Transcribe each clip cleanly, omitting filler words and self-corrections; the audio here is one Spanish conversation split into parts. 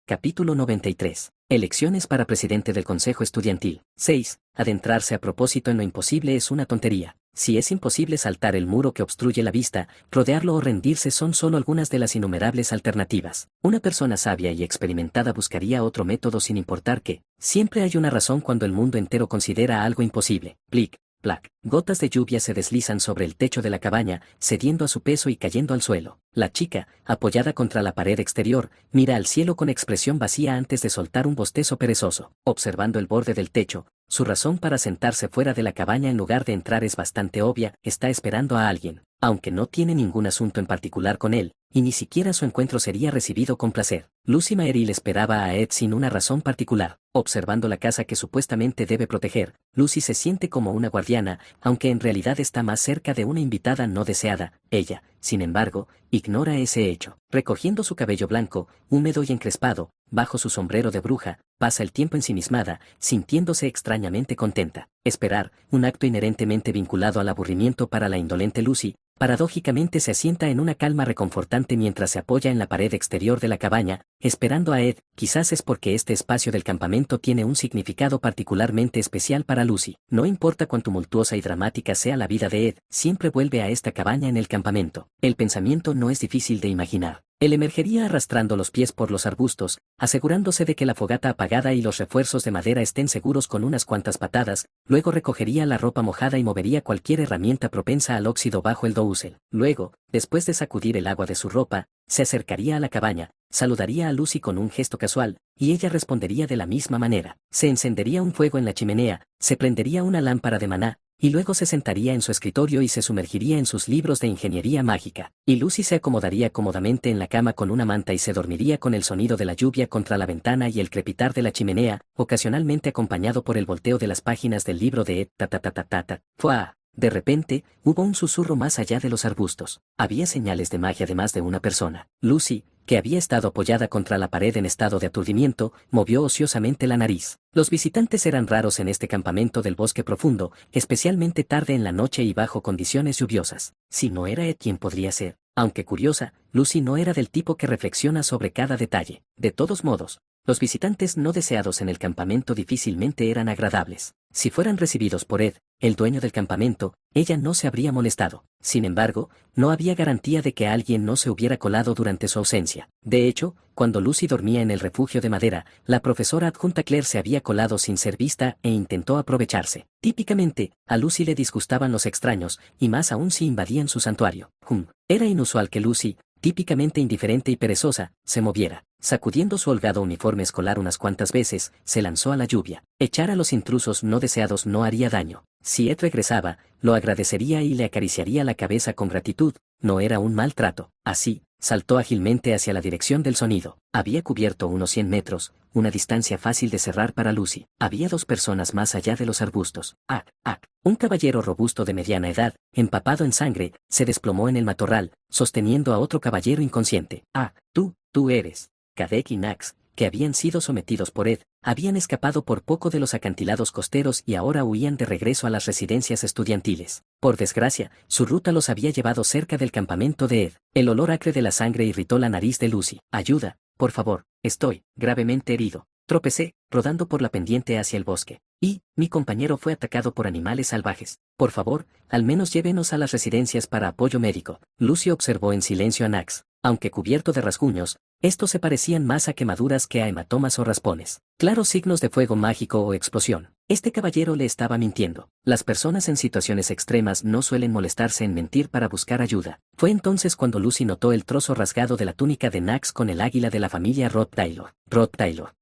Capítulo 93. Elecciones para presidente del Consejo Estudiantil. 6. Adentrarse a propósito en lo imposible es una tontería. Si es imposible saltar el muro que obstruye la vista, rodearlo o rendirse son solo algunas de las innumerables alternativas. Una persona sabia y experimentada buscaría otro método sin importar que, siempre hay una razón cuando el mundo entero considera algo imposible. Plic, plac. Gotas de lluvia se deslizan sobre el techo de la cabaña, cediendo a su peso y cayendo al suelo. La chica, apoyada contra la pared exterior, mira al cielo con expresión vacía antes de soltar un bostezo perezoso. Observando el borde del techo, su razón para sentarse fuera de la cabaña en lugar de entrar es bastante obvia: está esperando a alguien, aunque no tiene ningún asunto en particular con él, y ni siquiera su encuentro sería recibido con placer. Lucy Merrill esperaba a Ed sin una razón particular. Observando la casa que supuestamente debe proteger, Lucy se siente como una guardiana, aunque en realidad está más cerca de una invitada no deseada. Ella, sin embargo, ignora ese hecho. Recogiendo su cabello blanco, húmedo y encrespado, bajo su sombrero de bruja, pasa el tiempo ensimismada, sintiéndose extrañamente contenta. Esperar, un acto inherentemente vinculado al aburrimiento para la indolente Lucy, paradójicamente se asienta en una calma reconfortante mientras se apoya en la pared exterior de la cabaña, esperando a Ed. Quizás es porque este espacio del campamento tiene un significado particularmente especial para Lucy. No importa cuán tumultuosa y dramática sea la vida de Ed, siempre vuelve a esta cabaña en el campamento. El pensamiento no es difícil de imaginar. Él emergería arrastrando los pies por los arbustos, asegurándose de que la fogata apagada y los refuerzos de madera estén seguros con unas cuantas patadas, luego recogería la ropa mojada y movería cualquier herramienta propensa al óxido bajo el dosel. Luego, después de sacudir el agua de su ropa, se acercaría a la cabaña, saludaría a Lucy con un gesto casual, y ella respondería de la misma manera. Se encendería un fuego en la chimenea, se prendería una lámpara de maná, y luego se sentaría en su escritorio y se sumergiría en sus libros de ingeniería mágica. Y Lucy se acomodaría cómodamente en la cama con una manta y se dormiría con el sonido de la lluvia contra la ventana y el crepitar de la chimenea, ocasionalmente acompañado por el volteo de las páginas del libro de Ed. ¡Fua! De repente, hubo un susurro más allá de los arbustos. Había señales de magia de más de una persona. Lucy, que había estado apoyada contra la pared en estado de aturdimiento, movió ociosamente la nariz. Los visitantes eran raros en este campamento del bosque profundo, especialmente tarde en la noche y bajo condiciones lluviosas. Si no era Ed, ¿quién podría ser? Aunque curiosa, Lucy no era del tipo que reflexiona sobre cada detalle. De todos modos, los visitantes no deseados en el campamento difícilmente eran agradables. Si fueran recibidos por Ed, el dueño del campamento, ella no se habría molestado. Sin embargo, no había garantía de que alguien no se hubiera colado durante su ausencia. De hecho, cuando Lucy dormía en el refugio de madera, la profesora adjunta Claire se había colado sin ser vista e intentó aprovecharse. Típicamente, a Lucy le disgustaban los extraños, y más aún si invadían su santuario. Era inusual que Lucy, típicamente indiferente y perezosa, se moviera. Sacudiendo su holgado uniforme escolar unas cuantas veces, se lanzó a la lluvia. Echar a los intrusos no deseados no haría daño. Si Ed regresaba, lo agradecería y le acariciaría la cabeza con gratitud. No era un mal trato. Así, saltó ágilmente hacia la dirección del sonido. Había cubierto unos 100 metros, una distancia fácil de cerrar para Lucy. Había dos personas más allá de los arbustos. Un caballero robusto de mediana edad, empapado en sangre, se desplomó en el matorral, sosteniendo a otro caballero inconsciente. Tú eres. Kadek y Nax, que habían sido sometidos por Ed, habían escapado por poco de los acantilados costeros y ahora huían de regreso a las residencias estudiantiles. Por desgracia, su ruta los había llevado cerca del campamento de Ed. El olor acre de la sangre irritó la nariz de Lucy. Ayuda, por favor, estoy gravemente herido. Tropecé, rodando por la pendiente hacia el bosque. Y, mi compañero fue atacado por animales salvajes. Por favor, al menos llévenos a las residencias para apoyo médico. Lucy observó en silencio a Nax. Aunque cubierto de rasguños, estos se parecían más a quemaduras que a hematomas o raspones. Claros signos de fuego mágico o explosión. Este caballero le estaba mintiendo. Las personas en situaciones extremas no suelen molestarse en mentir para buscar ayuda. Fue entonces cuando Lucy notó el trozo rasgado de la túnica de Nax con el águila de la familia Rothtaylor.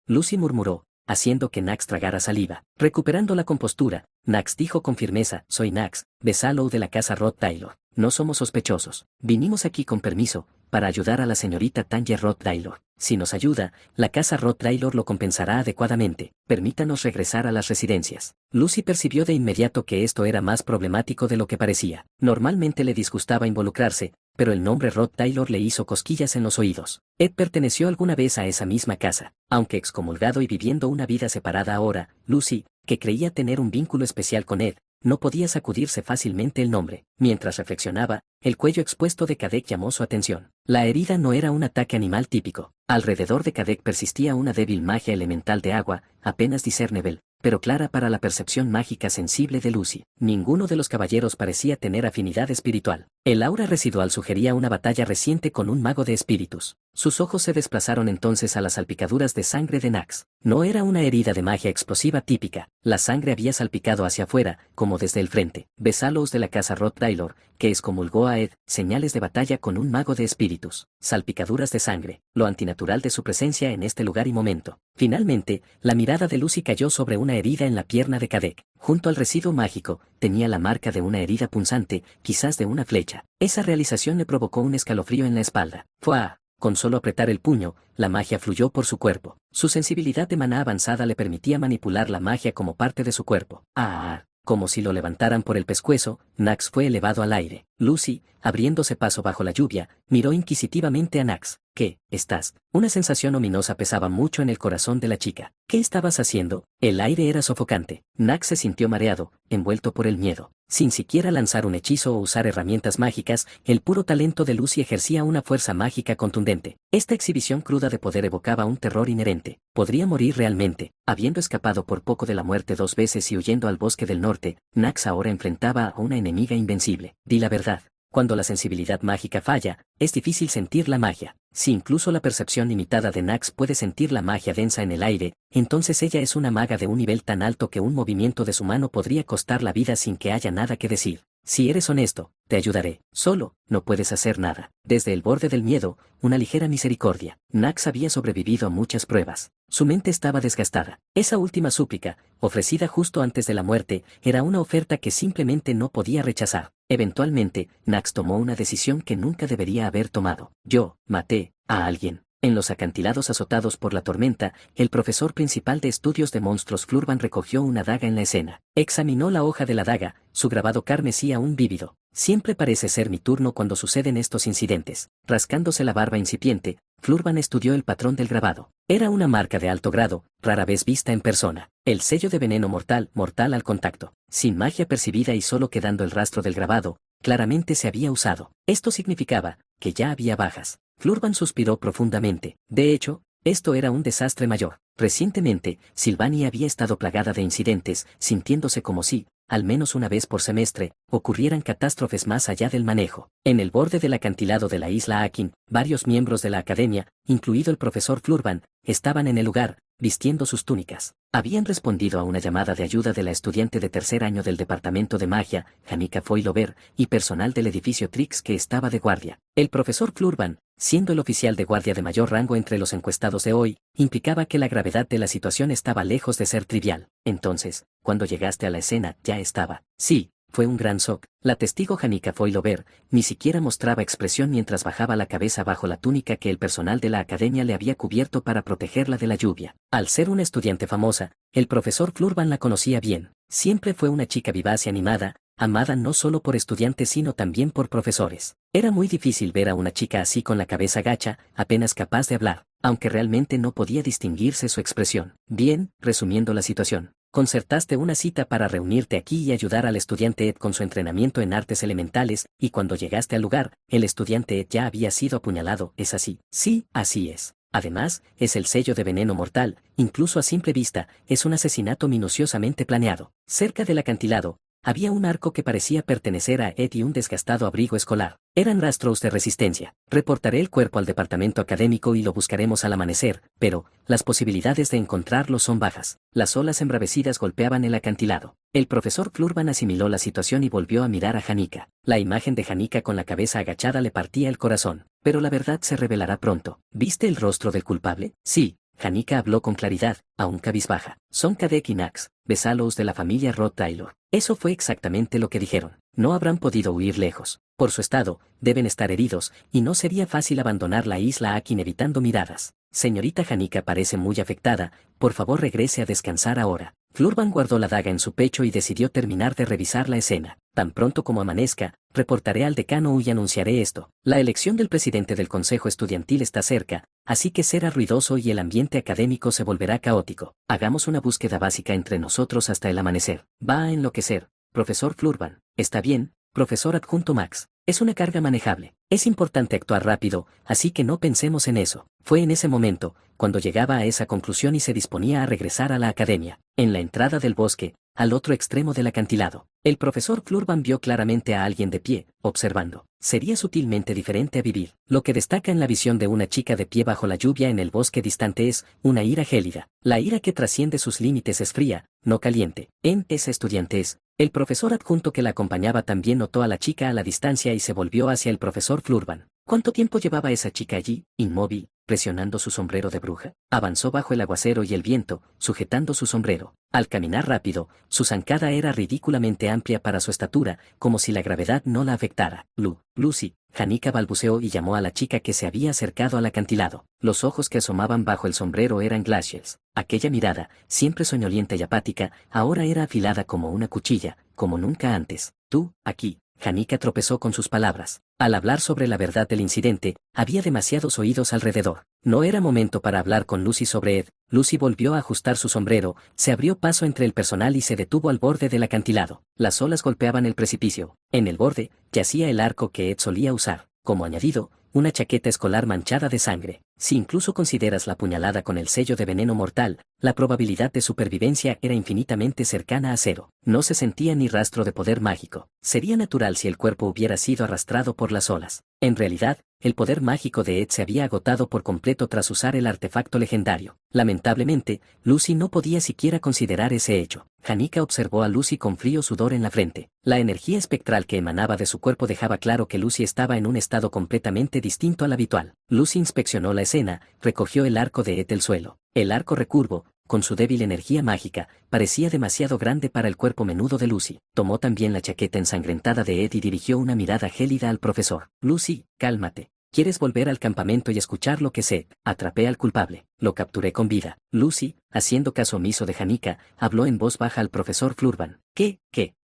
Lucy murmuró, haciendo que Nax tragara saliva. Recuperando la compostura, Nax dijo con firmeza: soy Nax, Besallow de la casa Rothtaylor. No somos sospechosos. Vinimos aquí con permiso, para ayudar a la señorita Tanger Rothtaylor. Si nos ayuda, la casa Rothtaylor lo compensará adecuadamente. Permítanos regresar a las residencias. Lucy percibió de inmediato que esto era más problemático de lo que parecía. Normalmente le disgustaba involucrarse, pero el nombre Rothtaylor le hizo cosquillas en los oídos. Ed perteneció alguna vez a esa misma casa. Aunque excomulgado y viviendo una vida separada ahora, Lucy, que creía tener un vínculo especial con Ed, no podía sacudirse fácilmente el nombre. Mientras reflexionaba, el cuello expuesto de Kadek llamó su atención. La herida no era un ataque animal típico. Alrededor de Kadek persistía una débil magia elemental de agua, apenas discernible, pero clara para la percepción mágica sensible de Lucy. Ninguno de los caballeros parecía tener afinidad espiritual. El aura residual sugería una batalla reciente con un mago de espíritus. Sus ojos se desplazaron entonces a las salpicaduras de sangre de Nax. No era una herida de magia explosiva típica, la sangre había salpicado hacia afuera, como desde el frente. Besalos de la casa Rothdailor, que excomulgó a Ed, señales de batalla con un mago de espíritus. Salpicaduras de sangre, lo antinatural de su presencia en este lugar y momento. Finalmente, la mirada de Lucy cayó sobre una herida en la pierna de Kadek. Junto al residuo mágico, tenía la marca de una herida punzante, quizás de una flecha. Esa realización le provocó un escalofrío en la espalda. ¡Fua! Con solo apretar el puño, la magia fluyó por su cuerpo. Su sensibilidad de maná avanzada le permitía manipular la magia como parte de su cuerpo. ¡Ah! Como si lo levantaran por el pescuezo, Nax fue elevado al aire. Lucy, abriéndose paso bajo la lluvia, miró inquisitivamente a Nax. ¿Qué? ¿Estás? Una sensación ominosa pesaba mucho en el corazón de la chica. ¿Qué estabas haciendo? El aire era sofocante. Nax se sintió mareado, envuelto por el miedo. Sin siquiera lanzar un hechizo o usar herramientas mágicas, el puro talento de Lucy ejercía una fuerza mágica contundente. Esta exhibición cruda de poder evocaba un terror inherente. Podría morir realmente. Habiendo escapado por poco de la muerte 2 veces y huyendo al bosque del norte, Nax ahora enfrentaba a una enemiga invencible. Di la verdad. Cuando la sensibilidad mágica falla, es difícil sentir la magia. Si incluso la percepción limitada de Nax puede sentir la magia densa en el aire, entonces ella es una maga de un nivel tan alto que un movimiento de su mano podría costar la vida sin que haya nada que decir. Si eres honesto, te ayudaré. Solo, no puedes hacer nada. Desde el borde del miedo, una ligera misericordia. Nax había sobrevivido a muchas pruebas. Su mente estaba desgastada. Esa última súplica, ofrecida justo antes de la muerte, era una oferta que simplemente no podía rechazar. Eventualmente, Nax tomó una decisión que nunca debería haber tomado. Yo, maté a alguien. En los acantilados azotados por la tormenta, el profesor principal de estudios de monstruos Flurban recogió una daga en la escena. Examinó la hoja de la daga, su grabado carmesí aún vívido. Siempre parece ser mi turno cuando suceden estos incidentes. Rascándose la barba incipiente, Flurban estudió el patrón del grabado. Era una marca de alto grado, rara vez vista en persona. El sello de veneno mortal, mortal al contacto. Sin magia percibida y solo quedando el rastro del grabado, claramente se había usado. Esto significaba que ya había bajas. Flurban suspiró profundamente. De hecho, esto era un desastre mayor. Recientemente, Sylvania había estado plagada de incidentes, sintiéndose como si, al menos una vez por semestre, ocurrieran catástrofes más allá del manejo. En el borde del acantilado de la isla Akin, varios miembros de la academia, incluido el profesor Flurban, estaban en el lugar, vistiendo sus túnicas. Habían respondido a una llamada de ayuda de la estudiante de 3er año del departamento de magia, Janica Foylover, y personal del edificio Trix que estaba de guardia. El profesor Flurban, siendo el oficial de guardia de mayor rango entre los encuestados de hoy, implicaba que la gravedad de la situación estaba lejos de ser trivial. Entonces, cuando llegaste a la escena, ya estaba. Sí, fue un gran shock. La testigo Janica Foylover ni siquiera mostraba expresión mientras bajaba la cabeza bajo la túnica que el personal de la academia le había cubierto para protegerla de la lluvia. Al ser una estudiante famosa, el profesor Flurban la conocía bien. Siempre fue una chica vivaz y animada, amada no solo por estudiantes sino también por profesores. Era muy difícil ver a una chica así con la cabeza gacha, apenas capaz de hablar, aunque realmente no podía distinguirse su expresión. Bien, resumiendo la situación. Concertaste una cita para reunirte aquí y ayudar al estudiante Ed con su entrenamiento en artes elementales, y cuando llegaste al lugar, el estudiante Ed ya había sido apuñalado, ¿es así? Sí, así es. Además, es el sello de veneno mortal, incluso a simple vista, es un asesinato minuciosamente planeado. Cerca del acantilado, había un arco que parecía pertenecer a Ed y un desgastado abrigo escolar. Eran rastros de resistencia. Reportaré el cuerpo al departamento académico y lo buscaremos al amanecer, pero las posibilidades de encontrarlo son bajas. Las olas embravecidas golpeaban el acantilado. El profesor Flurban asimiló la situación y volvió a mirar a Janica. La imagen de Janica con la cabeza agachada le partía el corazón. Pero la verdad se revelará pronto. ¿Viste el rostro del culpable? Sí. Janica habló con claridad, aún cabizbaja. Son Kadek y Nax, Besalos de la familia Rothdailor. Eso fue exactamente lo que dijeron. No habrán podido huir lejos. Por su estado, deben estar heridos, y no sería fácil abandonar la isla Akin evitando miradas. Señorita Janica parece muy afectada, por favor regrese a descansar ahora. Flurban guardó la daga en su pecho y decidió terminar de revisar la escena. Tan pronto como amanezca, reportaré al decano y anunciaré esto. La elección del presidente del consejo estudiantil está cerca, así que será ruidoso y el ambiente académico se volverá caótico. Hagamos una búsqueda básica entre nosotros hasta el amanecer. Va a enloquecer. Profesor Flurban, está bien, profesor adjunto Max. Es una carga manejable. Es importante actuar rápido, así que no pensemos en eso. Fue en ese momento, cuando llegaba a esa conclusión y se disponía a regresar a la academia, en la entrada del bosque, al otro extremo del acantilado. El profesor Flurban vio claramente a alguien de pie, observando. Sería sutilmente diferente a vivir. Lo que destaca en la visión de una chica de pie bajo la lluvia en el bosque distante es una ira gélida. La ira que trasciende sus límites es fría, no caliente. En ese estudiantez, el profesor adjunto que la acompañaba también notó a la chica a la distancia y se volvió hacia el profesor Flurban. ¿Cuánto tiempo llevaba esa chica allí, inmóvil, presionando su sombrero de bruja? Avanzó bajo el aguacero y el viento, sujetando su sombrero. Al caminar rápido, su zancada era ridículamente amplia para su estatura, como si la gravedad no la afectara. Lucy, Janica balbuceó y llamó a la chica que se había acercado al acantilado. Los ojos que asomaban bajo el sombrero eran glaciales. Aquella mirada, siempre soñolienta y apática, ahora era afilada como una cuchilla, como nunca antes. Tú, aquí. Janica tropezó con sus palabras. Al hablar sobre la verdad del incidente, había demasiados oídos alrededor. No era momento para hablar con Lucy sobre Ed. Lucy volvió a ajustar su sombrero, se abrió paso entre el personal y se detuvo al borde del acantilado. Las olas golpeaban el precipicio. En el borde, yacía el arco que Ed solía usar. Como añadido, una chaqueta escolar manchada de sangre. Si incluso consideras la puñalada con el sello de veneno mortal, la probabilidad de supervivencia era infinitamente cercana a cero. No se sentía ni rastro de poder mágico. Sería natural si el cuerpo hubiera sido arrastrado por las olas. En realidad, el poder mágico de Ed se había agotado por completo tras usar el artefacto legendario. Lamentablemente, Lucy no podía siquiera considerar ese hecho. Janica observó a Lucy con frío sudor en la frente. La energía espectral que emanaba de su cuerpo dejaba claro que Lucy estaba en un estado completamente distinto al habitual. Lucy inspeccionó la escena, recogió el arco de Ed del suelo. El arco recurvo, con su débil energía mágica, parecía demasiado grande para el cuerpo menudo de Lucy. Tomó también la chaqueta ensangrentada de Ed y dirigió una mirada gélida al profesor. Lucy, cálmate. ¿Quieres volver al campamento y escuchar lo que sé? Atrapé al culpable. Lo capturé con vida. Lucy, haciendo caso omiso de Janica, habló en voz baja al profesor Flurban. ¿Qué?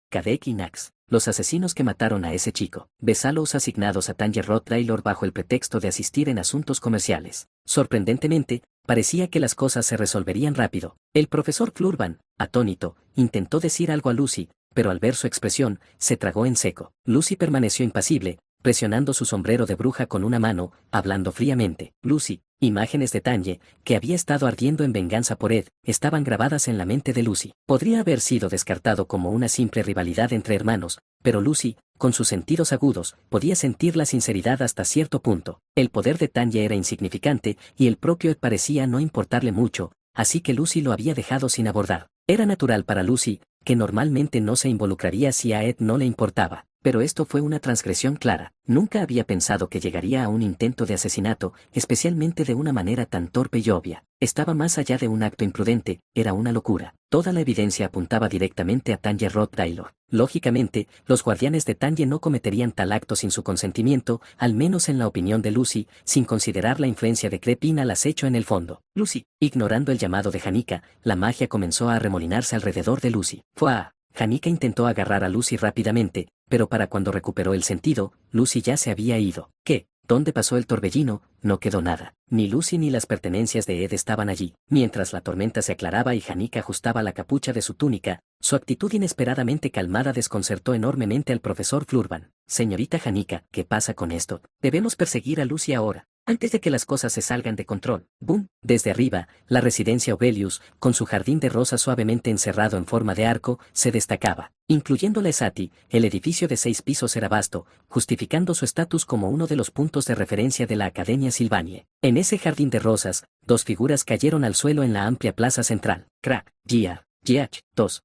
Kadek y Nax. Los asesinos que mataron a ese chico. Ves a los asignados a Tanger Roth Taylor bajo el pretexto de asistir en asuntos comerciales. Sorprendentemente, parecía que las cosas se resolverían rápido. El profesor Flurban, atónito, intentó decir algo a Lucy, pero al ver su expresión, se tragó en seco. Lucy permaneció impasible, presionando su sombrero de bruja con una mano, hablando fríamente. Lucy, imágenes de Tanye, que había estado ardiendo en venganza por Ed, estaban grabadas en la mente de Lucy. Podría haber sido descartado como una simple rivalidad entre hermanos, pero Lucy, con sus sentidos agudos, podía sentir la sinceridad hasta cierto punto. El poder de Tanye era insignificante y el propio Ed parecía no importarle mucho, así que Lucy lo había dejado sin abordar. Era natural para Lucy, que normalmente no se involucraría si a Ed no le importaba. Pero esto fue una transgresión clara. Nunca había pensado que llegaría a un intento de asesinato, especialmente de una manera tan torpe y obvia. Estaba más allá de un acto imprudente, era una locura. Toda la evidencia apuntaba directamente a Tanger Roth Taylor. Lógicamente, los guardianes de Tanger no cometerían tal acto sin su consentimiento, al menos en la opinión de Lucy, sin considerar la influencia de Crepin al acecho en el fondo. Lucy, ignorando el llamado de Janica, la magia comenzó a arremolinarse alrededor de Lucy. ¡Fua! Janica intentó agarrar a Lucy rápidamente, pero para cuando recuperó el sentido, Lucy ya se había ido. ¿Qué? ¿Dónde pasó el torbellino? No quedó nada. Ni Lucy ni las pertenencias de Ed estaban allí. Mientras la tormenta se aclaraba y Janica ajustaba la capucha de su túnica, su actitud inesperadamente calmada desconcertó enormemente al profesor Flurban. Señorita Janica, ¿qué pasa con esto? Debemos perseguir a Lucy ahora, antes de que las cosas se salgan de control. ¡Bum! Desde arriba, la residencia Obelius, con su jardín de rosas suavemente encerrado en forma de arco, se destacaba. Incluyendo la Esati, el edificio de 6 pisos era vasto, justificando su estatus como uno de los puntos de referencia de la Academia Sylvanie. En ese jardín de rosas, 2 figuras cayeron al suelo en la amplia plaza central. Crack, Giach, tos.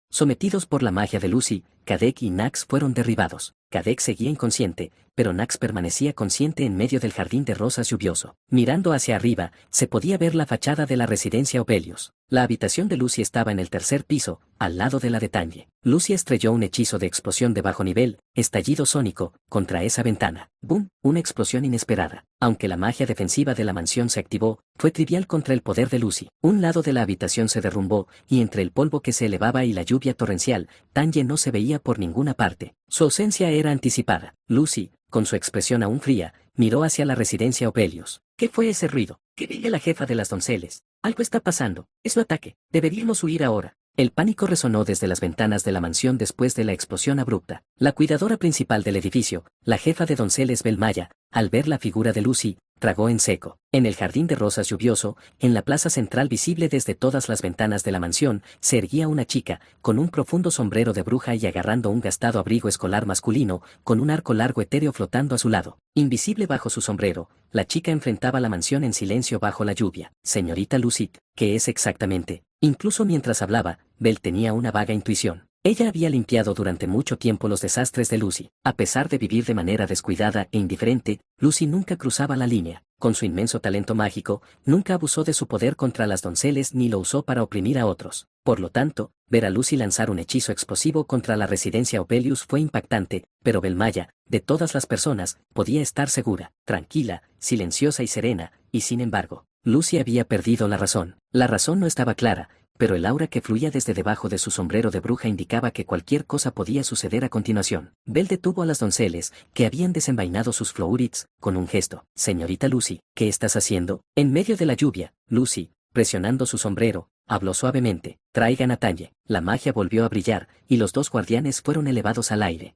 Sometidos por la magia de Lucy, Kadek y Nax fueron derribados. Kadek seguía inconsciente, pero Nax permanecía consciente en medio del jardín de rosas lluvioso. Mirando hacia arriba, se podía ver la fachada de la residencia Obelius. La habitación de Lucy estaba en el 3er piso, al lado de la de Tanye. Lucy estrelló un hechizo de explosión de bajo nivel, estallido sónico, contra esa ventana. ¡Bum! Una explosión inesperada. Aunque la magia defensiva de la mansión se activó, fue trivial contra el poder de Lucy. Un lado de la habitación se derrumbó, y entre el polvo que se elevaba y la lluvia torrencial, Tanye no se veía por ninguna parte. Su ausencia era anticipada. Lucy, con su expresión aún fría, miró hacia la residencia Obelius. ¿Qué fue ese ruido? ¿Qué dice la jefa de las donceles? Algo está pasando. Es un ataque. Deberíamos huir ahora. El pánico resonó desde las ventanas de la mansión después de la explosión abrupta. La cuidadora principal del edificio, la jefa de donceles Belmaya, al ver la figura de Lucy, tragó en seco. En el jardín de rosas lluvioso, en la plaza central visible desde todas las ventanas de la mansión, se erguía una chica, con un profundo sombrero de bruja y agarrando un gastado abrigo escolar masculino, con un arco largo etéreo flotando a su lado. Invisible bajo su sombrero, la chica enfrentaba la mansión en silencio bajo la lluvia. Señorita Lucy, ¿qué es exactamente? Incluso mientras hablaba, Belle tenía una vaga intuición. Ella había limpiado durante mucho tiempo los desastres de Lucy. A pesar de vivir de manera descuidada e indiferente, Lucy nunca cruzaba la línea. Con su inmenso talento mágico, nunca abusó de su poder contra las donceles ni lo usó para oprimir a otros. Por lo tanto, ver a Lucy lanzar un hechizo explosivo contra la residencia Opelius fue impactante, pero Belmaya, de todas las personas, podía estar segura, tranquila, silenciosa y serena, y sin embargo, Lucy había perdido la razón. La razón no estaba clara, pero el aura que fluía desde debajo de su sombrero de bruja indicaba que cualquier cosa podía suceder a continuación. Belle detuvo a las donceles, que habían desenvainado sus flourits, con un gesto. Señorita Lucy, ¿qué estás haciendo? En medio de la lluvia, Lucy, presionando su sombrero, habló suavemente. Traigan a Tanye. La magia volvió a brillar, y los dos guardianes fueron elevados al aire.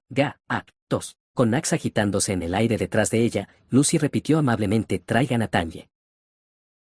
Tos. Con Nax agitándose en el aire detrás de ella, Lucy repitió amablemente: traigan a Tanye.